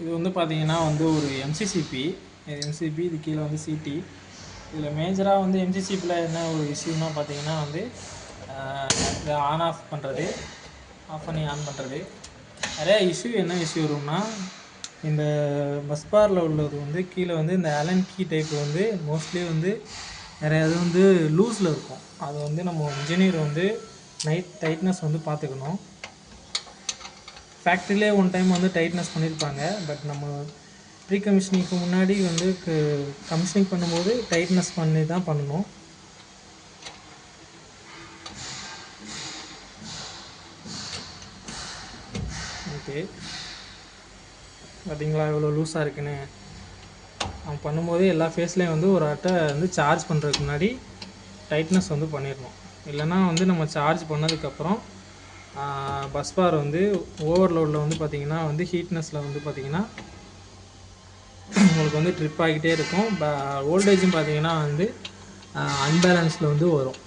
இது வந்து பார்த்தீங்கன்னா வந்து ஒரு எம்சிசிபி. இது கீழே வந்து சிடி. இதில் மேஜராக வந்து எம்சிசிபியில் என்ன ஒரு இஷ்யூன்னா பார்த்தீங்கன்னா வந்து இதை ஆன் ஆஃப் பண்ணுறது, ஆஃப் பண்ணி ஆன் பண்ணுறது. நிறையா என்ன இஷ்யூ வரும்னா, இந்த பஸ் பாரில் உள்ளது வந்து கீழே வந்து இந்த அலன் கீ டைப் வந்து மோஸ்ட்லி வந்து நிறையா இது வந்து லூஸில் இருக்கும். அது வந்து நம்ம இன்ஜினியர் வந்து டைட்னஸ் வந்து பார்த்துக்கணும். ஃபேக்ட்ரியிலே ஒன் டைம் வந்து டைட்னஸ் பண்ணியிருப்பாங்க. பட் நம்ம ப்ரீ கமிஷனிங்க்கு முன்னாடி வந்து கமிஷனிங் பண்ணும்போது டைட்னஸ் பண்ணி தான் பண்ணணும். ஓகே, பார்த்தீங்களா எவ்வளோ லூஸாக இருக்குன்னு. நம்ம பண்ணும்போது எல்லா ஃபேஸ்லேயும் வந்து ஒரு அட்டை வந்து சார்ஜ் பண்ணுறதுக்கு முன்னாடி டைட்னஸ் வந்து பண்ணிடணும். இல்லைனா வந்து நம்ம சார்ஜ் பண்ணதுக்கப்புறம் பஸ் பார் வந்து ஓவர்லோடில் வந்து பார்த்திங்கன்னா வந்து ஹீட்னஸில் வந்து பார்த்திங்கன்னா உங்களுக்கு வந்து ட்ரிப் ஆகிக்கிட்டே இருக்கும். வோல்டேஜும் பார்த்திங்கன்னா வந்து அன்பேலன்ஸில் வந்து வரும்.